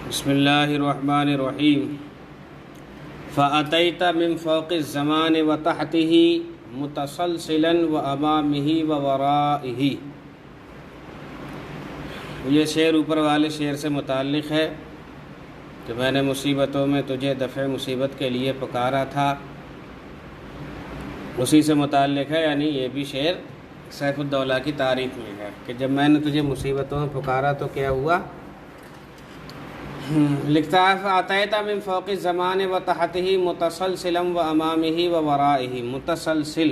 بسم اللہ الرحمن الرحیم فأتیت من فوق الزمان وتحته متسلسلا وامامه وورائه۔ یہ شعر اوپر والے شعر سے متعلق ہے کہ میں نے مصیبتوں میں تجھے دفع مصیبت کے لیے پکارا تھا، اسی سے متعلق ہے، یعنی یہ بھی شعر سیف الدولہ کی تعریف میں ہے کہ جب میں نے تجھے مصیبتوں میں پکارا تو کیا ہوا۔ لکھتا ہے فأتیت من فوق الزمان وتحته متسلسلا وامامه وورائه۔ متسلسل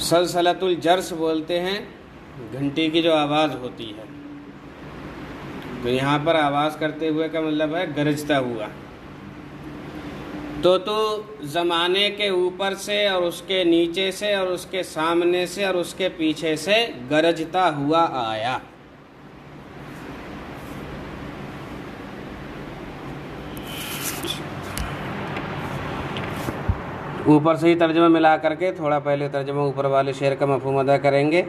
سلسلۃ الجرس بولتے ہیں، گھنٹی کی جو آواز ہوتی ہے، تو یہاں پر آواز کرتے ہوئے کا مطلب ہے گرجتا ہوا۔ تو زمانے کے اوپر سے اور اس کے نیچے سے اور اس کے سامنے سے اور اس کے پیچھے سے گرجتا ہوا آیا۔ اوپر سے ہی ترجمہ ملا کر کے تھوڑا پہلے ترجمہ اوپر والے شعر کا مفہوم ادا کریں گے۔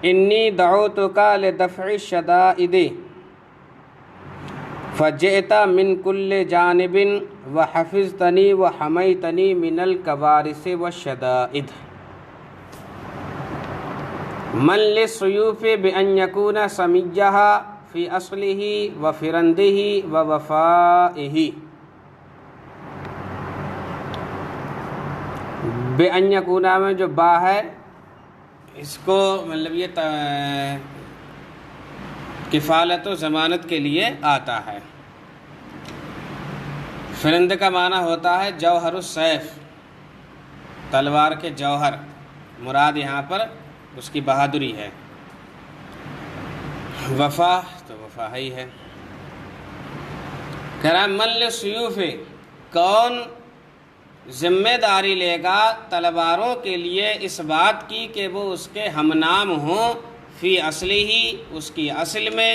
انی دعوتک لدفع الشدائد فجئت من کل جانب وحفظتنی وحمیتنی من الکوارث والشدائد۔ من للسیوف بأن یکون سمیجہا فی اصلہ وفرندہ ووفائہ۔ بے ان یکونا میں جو با ہے، اس کو مطلب یہ کفالت و ضمانت کے لیے آتا ہے۔ فرند کا معنی ہوتا ہے جوہر السیف، تلوار کے جوہر، مراد یہاں پر اس کی بہادری ہے۔ وفا تو وفا ہی ہے۔ کرام من للسیوف، کون ذمہ داری لے گا تلواروں کے لیے اس بات کی کہ وہ اس کے ہم نام ہوں، فی اصلی ہی، اس کی اصل میں،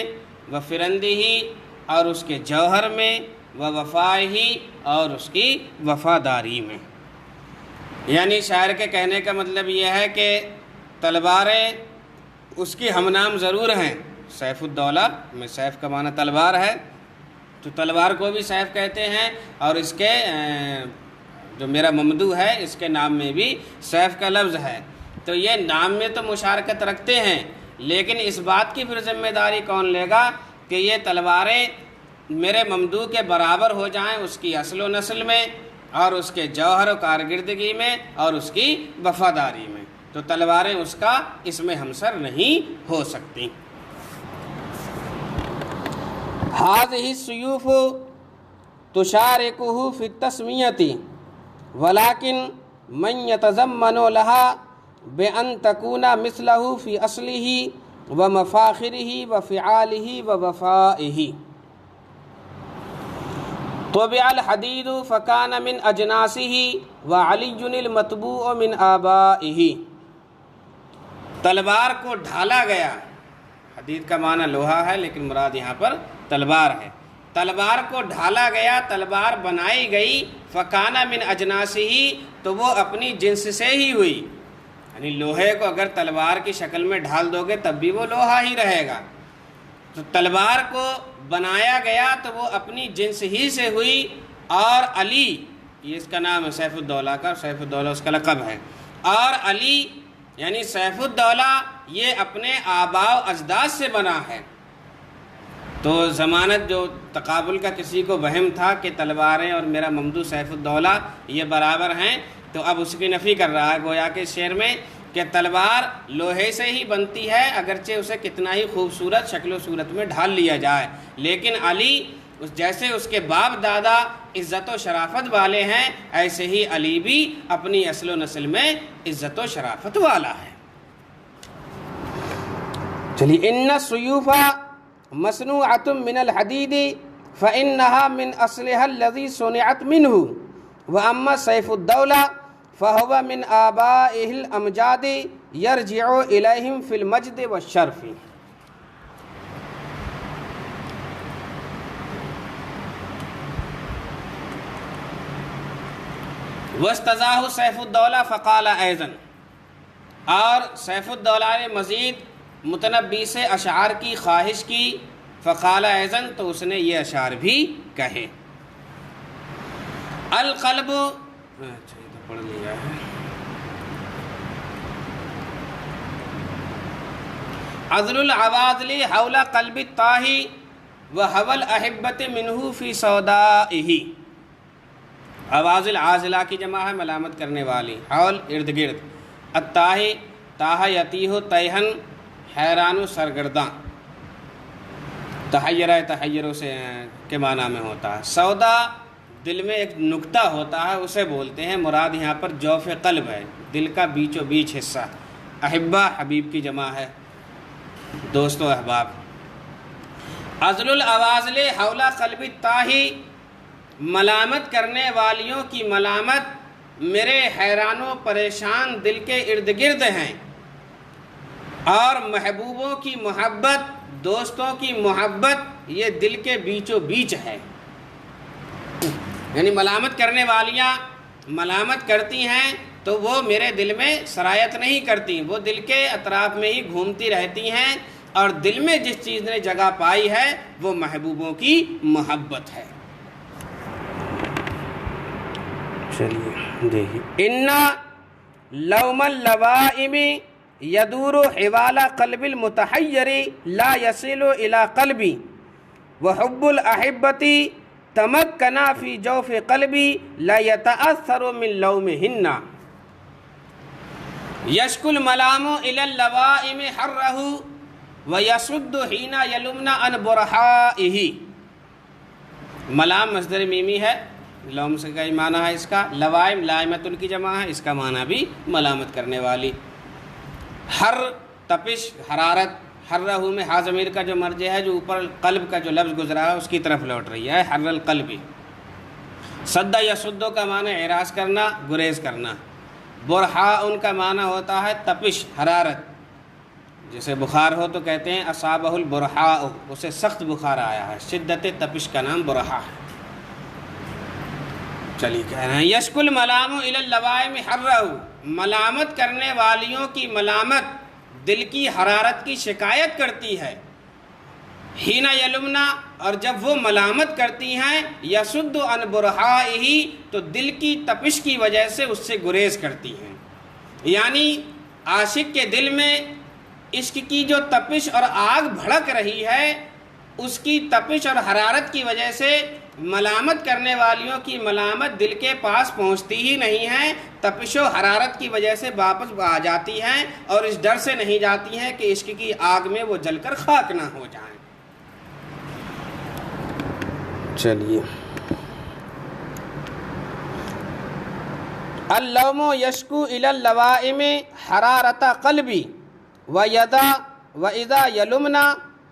و فرندی ہی، اور اس کے جوہر میں، و وفائی ہی، اور اس کی وفاداری میں۔ یعنی شاعر کے کہنے کا مطلب یہ ہے کہ تلواریں اس کی ہم نام ضرور ہیں۔ سیف الدولہ میں سیف کا معنی تلوار ہے، تو تلوار کو بھی سیف کہتے ہیں، اور اس کے جو میرا ممدوح ہے اس کے نام میں بھی سیف کا لفظ ہے، تو یہ نام میں تو مشارکت رکھتے ہیں، لیکن اس بات کی پھر ذمہ داری کون لے گا کہ یہ تلواریں میرے ممدوح کے برابر ہو جائیں، اس کی اصل و نسل میں اور اس کے جوہر و کارکردگی میں اور اس کی وفاداری میں، تو تلواریں اس کا اس میں ہمسر نہیں ہو سکتی۔ هذه السيوف تشاركه في التسمية ولكن من يتضمن لها بأن تكون مثله في أصله ومفاخره وفعاله ووفائه۔ طبع الحديد فكان من أجناسه وعلي المتبوع من آبائه۔ تلوار کو ڈھالا گیا، حدید کا معنی لوہا ہے لیکن مراد یہاں پر تلوار ہے۔ تلوار کو ڈھالا گیا، تلوار بنائی گئی، فکانہ من اجناسہ، تو وہ اپنی جنس سے ہی ہوئی، یعنی لوہے کو اگر تلوار کی شکل میں ڈھال دو گے تب بھی وہ لوہا ہی رہے گا، تو تلوار کو بنایا گیا تو وہ اپنی جنس ہی سے ہوئی۔ اور علی، یہ اس کا نام ہے سیف الدولہ کا، سیف الدولہ اس کا لقب ہے، اور علی یعنی سیف الدولہ یہ اپنے آباء و اجداد سے بنا ہے۔ تو ضمانت جو تقابل کا کسی کو وہم تھا کہ تلواریں اور میرا ممدوح سیف الدولہ یہ برابر ہیں، تو اب اس کی نفی کر رہا ہے گویا کہ شعر میں کہ تلوار لوہے سے ہی بنتی ہے، اگرچہ اسے کتنا ہی خوبصورت شکل و صورت میں ڈھال لیا جائے، لیکن علی جیسے اس کے باپ دادا عزت و شرافت والے ہیں، ایسے ہی علی بھی اپنی اصل و نسل میں عزت و شرافت والا ہے۔ چلیے، ان السیوف مصنوعۃ من الحدید فإنها من اصلها الذي صنعت منه واما سیف الدولہ فهو من آبائه الامجاد يرجع اليهم في المجد والشرف۔ واستزاه سیف الدولہ فقال ايضا، اور سیف الدولہ نے مزید متنبی سے اشعار کی خواہش کی فقال ایضاً، تو اس نے یہ اشعار بھی کہے۔ القلب، اچھا یہ تو پڑھ لیا ہے۔ عزل العواذل حول قلب الطاہی وحول الاحبۃ منہ فی سودائہ۔ عواذل عازلہ کی جمع ہے، ملامت کرنے والی، حول ارد گرد، الطاہی تاہ یتیہ تیہن حیران و سرگرداں، تحیرہ تحیروں سے کے معنی میں ہوتا ہے۔ سودا دل میں ایک نقطہ ہوتا ہے، اسے بولتے ہیں، مراد یہاں پر جوف قلب ہے، دل کا بیچو بیچ حصہ۔ احبہ حبیب کی جمع ہے، دوست و احباب۔ عزل العواذل حول قلب الطاہی، ملامت کرنے والیوں کی ملامت میرے حیران و پریشان دل کے ارد گرد ہیں، اور محبوبوں کی محبت، دوستوں کی محبت یہ دل کے بیچو بیچ ہے۔ یعنی ملامت کرنے والیاں ملامت کرتی ہیں تو وہ میرے دل میں سرایت نہیں کرتی، وہ دل کے اطراف میں ہی گھومتی رہتی ہیں، اور دل میں جس چیز نے جگہ پائی ہے وہ محبوبوں کی محبت ہے۔ چلیے دیکھیے، ان لوم اللوائم یدور حوال قلب المتحیر لا یصل الی قلبی وحب الاحبۃ تمکنا فی جوف قلبی لا یتأثر من لومہن یشکو الملام الی اللوائم حرہ ویصد حین یلمن عن برحائہ۔ ملام مصدر میمی ہے، لوم سے کا معنی ہے اس کا، لوائم لائمتن کی جمع ہے، اس کا معنی بھی ملامت کرنے والی۔ ہر تپش، حرارت، حرہ میں ہا ضمیر کا جو مرجع ہے، جو اوپر قلب کا جو لفظ گزرا ہے اس کی طرف لوٹ رہی ہے، حر القلب۔ صد یصد کا معنی اعراض کرنا، گریز کرنا۔ برحا ان کا معنی ہوتا ہے تپش، حرارت، جیسے بخار ہو تو کہتے ہیں اصابہ البرحاء، اسے سخت بخار آیا ہے، شدت تپش کا نام برحا ہے۔ چلیے کہہ رہے ہیں، یشکو الملام الی اللوائم حرہ، ملامت کرنے والیوں کی ملامت دل کی حرارت کی شکایت کرتی ہے۔ حین یلمنا، اور جب وہ ملامت کرتی ہیں، یصد عن برحائہ، تو دل کی تپش کی وجہ سے اس سے گریز کرتی ہیں۔ یعنی عاشق کے دل میں عشق کی جو تپش اور آگ بھڑک رہی ہے، اس کی تپش اور حرارت کی وجہ سے ملامت کرنے والیوں کی ملامت دل کے پاس پہنچتی ہی نہیں ہے، تپش و حرارت کی وجہ سے واپس آ جاتی ہیں، اور اس ڈر سے نہیں جاتی ہیں کہ عشق کی آگ میں وہ جل کر خاک نہ ہو جائیں۔ چلیے، اللوم یشکو الی اللوائم حرارت قلبی وَإِذَا یلمنا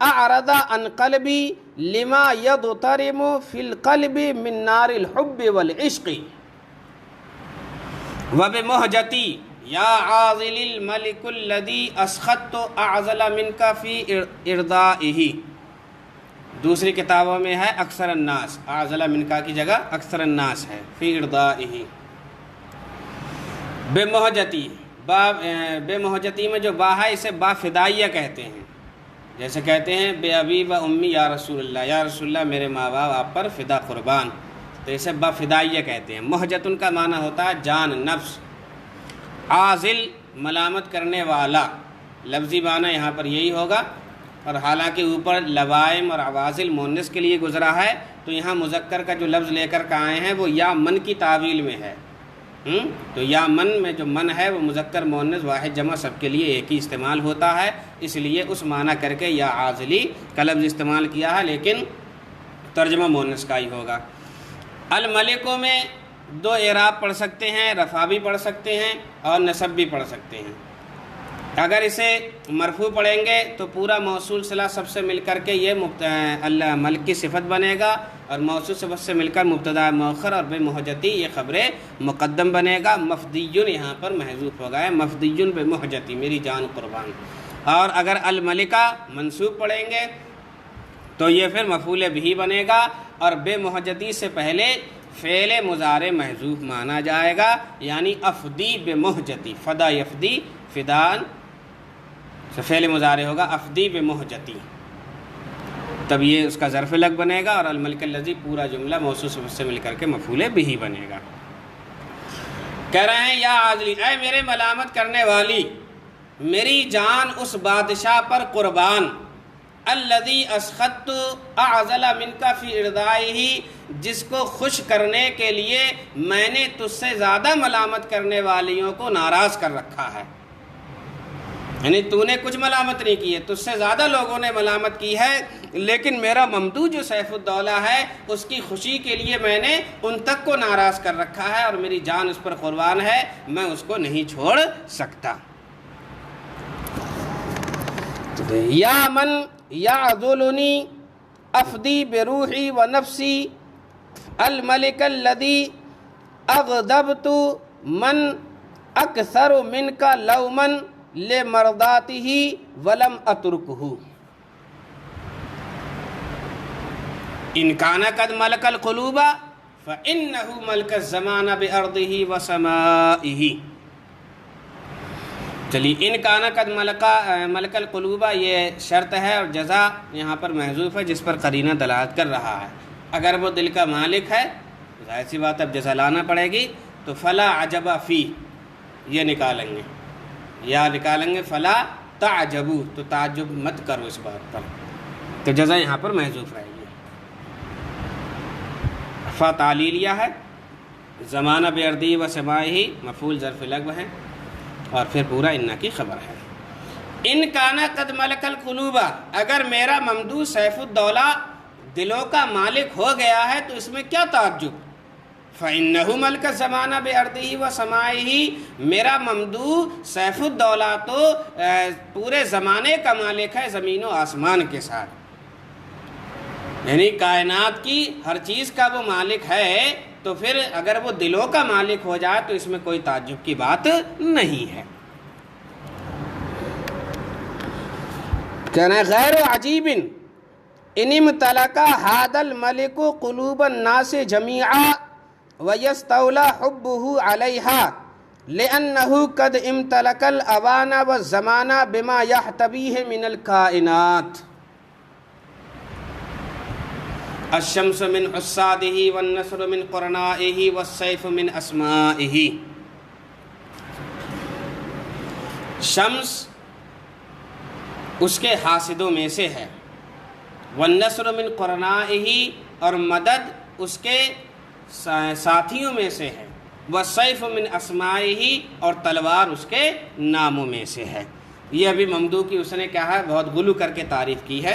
اعرض عن قلبی لما یضطرم فی القلب من نار الحب والعشق وبمہجتی یا عاذل الملک الذی اسخطت اعزل منک فی ارضائہ۔ دوسری کتابوں میں ہے اکثر الناس، اعزل منک کی جگہ اکثر الناس ہے، فی ارضائہ۔ بمہجتی، بے مہجتی میں جو با ہے اسے با فدائیہ کہتے ہیں، جیسے کہتے ہیں بے ابی و امی یا رسول اللہ، یا رسول اللہ میرے ماں باپ آپ پر فدا قربان، تو اسے با فدائیہ کہتے ہیں۔ مہجتن کا معنی ہوتا ہے جان، نفس۔ عازل ملامت کرنے والا، لفظی معنی یہاں پر یہی ہوگا، اور حالانکہ اوپر لوائم اور عوازل مونس کے لیے گزرا ہے، تو یہاں مذکر کا جو لفظ لے کر کے آئے ہیں وہ یا من کی تعویل میں ہے۔ تو یا من میں جو من ہے وہ مذکر مؤنث واحد جمع سب کے لیے ایک ہی استعمال ہوتا ہے، اس لیے اس معنی کر کے یا عازلی کا لفظ استعمال کیا ہے، لیکن ترجمہ مؤنث کا ہی ہوگا۔ الملکوں میں دو اعراب پڑھ سکتے ہیں، رفع بھی پڑھ سکتے ہیں اور نصب بھی پڑھ سکتے ہیں۔ اگر اسے مرفوع پڑھیں گے تو پورا موصول صلہ سب سے مل کر کے یہ اللہ ملک کی صفت بنے گا، اور موصول صفت سے مل کر مبتدا مؤخر اور بے مہجتی یہ خبر مقدم بنے گا۔ مفدیٌ یہاں پر محذوف ہو گیا ہے، مفدیٌ بے مہجتی، میری جان قربان۔ اور اگر الملکہ منصوب پڑھیں گے تو یہ پھر مفعول بہ بنے گا، اور بے مہجتی سے پہلے فعل مضارع محذوف مانا جائے گا، یعنی افدی بے مہجتی، فدا یفدی، فدان سے فعل مضارع ہوگا افدی بے مہجتی۔ تب یہ اس کا ظرف لگ بنے گا، اور الملک الذی پورا جملہ موصوف صفت سے مل کر کے مفعول بہ بنے گا۔ کہہ رہے ہیں یا عاذلی، اے میرے ملامت کرنے والی، میری جان اس بادشاہ پر قربان، الذی اسخطت اعزل منک فی ارضائہ، جس کو خوش کرنے کے لیے میں نے تجھ سے زیادہ ملامت کرنے والیوں کو ناراض کر رکھا ہے۔ یعنی تو نے کچھ ملامت نہیں کی ہے، تجھ سے زیادہ لوگوں نے ملامت کی ہے، لیکن میرا ممدوح جو سیف الدولہ ہے اس کی خوشی کے لیے میں نے ان تک کو ناراض کر رکھا ہے، اور میری جان اس پر قربان ہے، میں اس کو نہیں چھوڑ سکتا۔ یا من یعذلنی افدی بروحی و نفسی الملک الذی اغضبت من اکثر منک لوما لمرضاتہ ولم اترکہ، ان کان قد ملک القلوب فانہ ملک الزمان بارضہ وسمائہ۔ چلیے، ان کان قد ملک القلوب یہ شرط ہے، اور جزا یہاں پر محذوف ہے جس پر قرینہ دلالت کر رہا ہے۔ اگر وہ دل کا مالک ہے ظاہر سی بات اب جزا لانا پڑے گی، تو فلا عجب فی یہ نکالیں گے، یا نکالیں گے فلا تعجبوا، تو تعجب مت کرو اس بات پر، تو جزا یہاں پر محذوف رہے گی۔ فا تعلیلیہ ہے، زمانہ بارضہ و سمائہ مفعول ظرف لغو ہے، اور پھر پورا انہ کی خبر ہے۔ ان کانا قد ملک القلوب، اگر میرا ممدوح سیف الدولہ دلوں کا مالک ہو گیا ہے تو اس میں کیا تعجب؟ فإنہ ملک الزمانہ بارضہ و سمائہ، میرا ممدوح سیف الدولہ تو پورے زمانے کا مالک ہے زمین و آسمان کے ساتھ، یعنی کائنات کی ہر چیز کا وہ مالک ہے، تو پھر اگر وہ دلوں کا مالک ہو جائے تو اس میں کوئی تعجب کی بات نہیں ہے۔ کہنا ہے غیر عجیب ان امتلک ھذا الملک قلوب الناس جميعا ويستولى حبه عليها لأنه قد امتلك الأوان والزمان بما يحتويه من الكائنات، الشمس من حساده والنصر من قرنائه والسيف من اسمائه۔ شمس اس کے حاسدوں میں سے ہے، والنصر من قرنائه، اور مدد اس کے ساتھیوں میں سے ہے، والسيف من اسمائه، اور تلوار اس کے ناموں میں سے ہے۔ یہ ابھی ممدوح کی اس نے کیا ہے بہت غلو کر کے تعریف کی ہے۔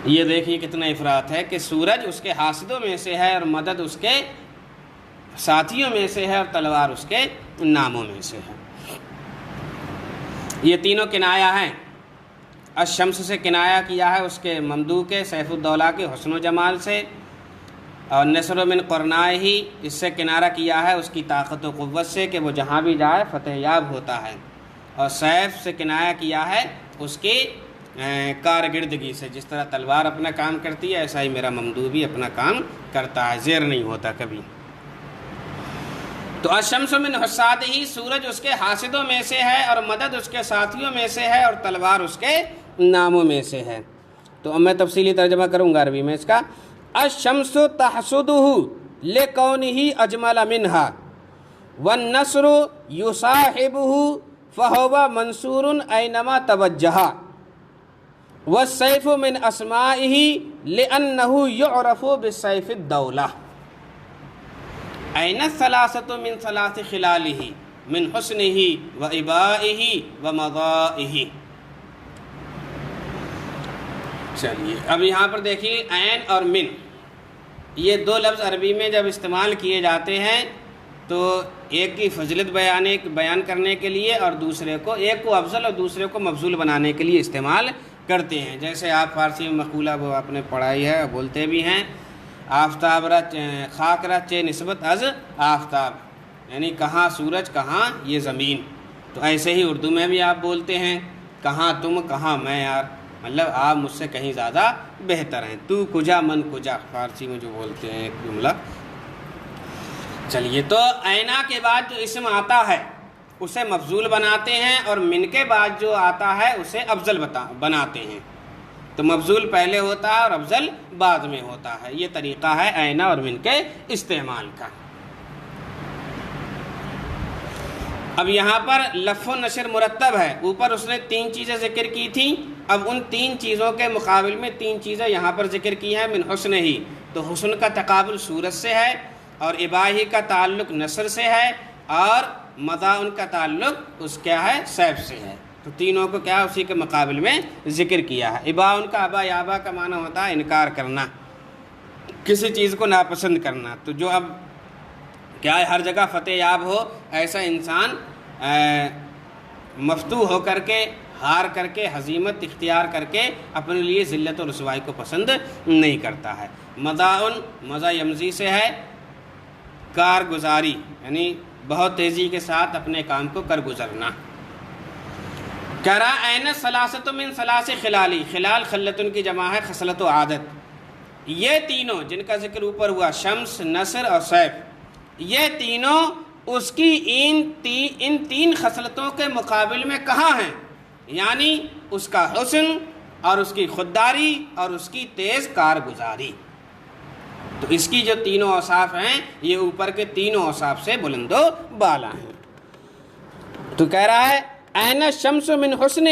یہ دیکھیے کتنا افراط ہے کہ سورج اس کے حاسدوں میں سے ہے، اور مدد اس کے ساتھیوں میں سے ہے، اور تلوار اس کے ناموں میں سے ہے۔ یہ تینوں کنایا ہیں۔ الشمس سے کنایا کیا ہے اس کے ممدوح کے سیف الدولہ کے حسن و جمال سے، اور نصر من قرنائہ اس سے کنارہ کیا ہے اس کی طاقت و قوت سے کہ وہ جہاں بھی جائے فتح یاب ہوتا ہے، اور سیف سے کنایا کیا ہے اس کی کارکردگی سے، جس طرح تلوار اپنا کام کرتی ہے ایسا ہی میرا ممدوح بھی اپنا کام کرتا ہے، زیر نہیں ہوتا کبھی۔ تو الشمس من حسادہ، سورج اس کے حاسدوں میں سے ہے، اور مدد اس کے ساتھیوں میں سے ہے، اور تلوار اس کے ناموں میں سے ہے۔ تو اب میں تفصیلی ترجمہ کروں گا عربی میں اس کا۔ الشمس تحسدہ لکونہ اجمل منہا، والنصر یصاحبہ فہو منصور اینما توجہ، والسیف من اسمائہ لأنہ یعرف بالسیف الدولہ۔ این الثلاثۃ من ثلاث خلالہ من حسنہ و ابائہ و مضائہ۔ چلیے اب یہاں پر دیکھیے عین اور من، یہ دو لفظ عربی میں جب استعمال کیے جاتے ہیں تو ایک کی فضیلت بیان کرنے کے لیے، اور دوسرے کو ایک کو افضل اور دوسرے کو مفضول بنانے کے لیے استعمال کرتے ہیں۔ جیسے آپ فارسی میں مقولہ وہ آپ نے پڑھائی ہے، بولتے بھی ہیں آفتاب را خاک را چے نسبت از آفتاب، یعنی کہاں سورج کہاں یہ زمین۔ تو ایسے ہی اردو میں بھی آپ بولتے ہیں کہاں تم کہاں میں، یار مطلب آپ مجھ سے کہیں زیادہ بہتر ہیں، تو کجا من کجا، فارسی میں جو بولتے ہیں ایک جملہ۔ چلیے، تو اینا کے بعد جو اسم آتا ہے اسے مفضول بناتے ہیں، اور من کے بعد جو آتا ہے اسے افضل بناتے ہیں۔ تو مفضول پہلے ہوتا ہے اور افضل بعد میں ہوتا ہے. یہ طریقہ ہے این اور من کے استعمال کا. اب یہاں پر لف و نشر مرتب ہے. اوپر اس نے 3 چیزیں ذکر کی تھیں، اب ان 3 چیزوں کے مقابل میں 3 چیزیں یہاں پر ذکر کی ہیں. من حسن ہی، تو حسن کا تقابل صورت سے ہے، اور اباہی کا تعلق نثر سے ہے، اور مضاعن کا تعلق اس کیا ہے سیف سے ہے. تو تینوں کو کیا اسی کے مقابل میں ذکر کیا ہے. اباؤن کا ابا یابا کا معنی ہوتا ہے انکار کرنا، کسی چیز کو ناپسند کرنا. تو جو اب کیا ہے ہر جگہ فتح یاب ہو، ایسا انسان مفتوح ہو کر کے، ہار کر کے، ہزیمت اختیار کر کے اپنے لیے ذلت و رسوائی کو پسند نہیں کرتا ہے. مضاعن مضا یمزی سے ہے، کارگزاری یعنی بہت تیزی کے ساتھ اپنے کام کو کر گزرنا. کہہ رہا این ثلاثۃ من ثلاث خلالی، خلال خلتن کی جمع ہے خصلت و عادت. یہ تینوں جن کا ذکر اوپر ہوا، شمس، نصر اور سیف، یہ تینوں اس کی ان 3 خصلتوں کے مقابل میں کہاں ہیں؟ یعنی اس کا حسن اور اس کی خودداری اور اس کی تیز کارگزاری. تو اس کی جو تینوں اوصاف ہیں یہ اوپر کے تینوں اوصاف سے بلند و بالا ہیں. تو کہہ رہا ہے این الشمس من حسنہ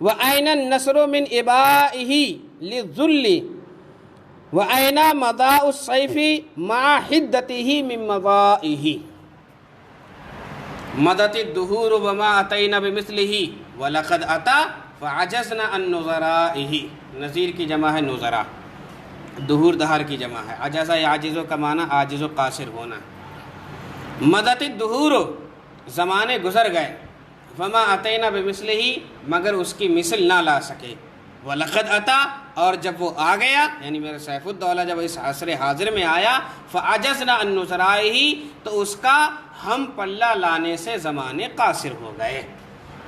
و این النصر من ابائہ للذل و این مضاء السیف مع حدتہ من مضائہ مدت الدہور وما اتینا بمثلہ ولقد اتا فعجزنا عن نظرائہ. نظیر کی جمع ہے نظرا، دہور دہر کی جمع ہے. عجزہ عاجزوں کا معنی عاجز و قاصر ہونا. مدت الدہور زمانے گزر گئے، وما اتینا بمثلہ مگر اس کی مثل نہ لا سکے. وَلَقَدْ أَتَى اور جب وہ آ گیا یعنی میرا سیف الدولہ جب اس عصر حاضر میں آیا، فَعَجَزْنَا عَن نُّظَرَائِهِ تو اس کا ہم پلہ لانے سے زمانے قاصر ہو گئے.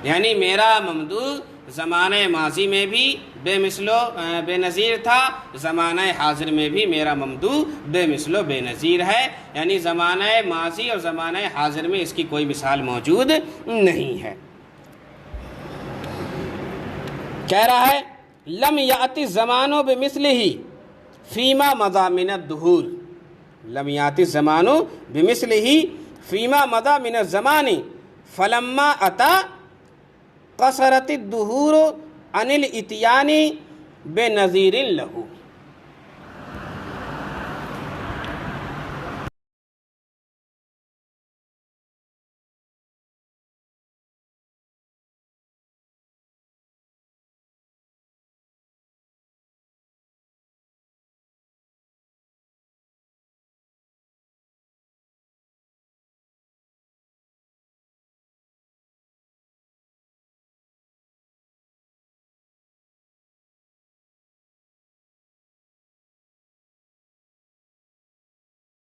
یعنی میرا ممدوح زمانہ ماضی میں بھی بے مثل و بے نظیر تھا، زمانہ حاضر میں بھی میرا ممدوح بے مثل و بے نظیر ہے. یعنی زمانہ ماضی اور زمانہ حاضر میں اس کی کوئی مثال موجود نہیں ہے. کہہ رہا ہے لم یأتی الزمان بمثلہ فیما مضی من الدہور، لم یأتی الزمان بمثلہ فیما مضی من الزمان فلما اتا قصرت الدہور عن الاتیان بنظیر لہ.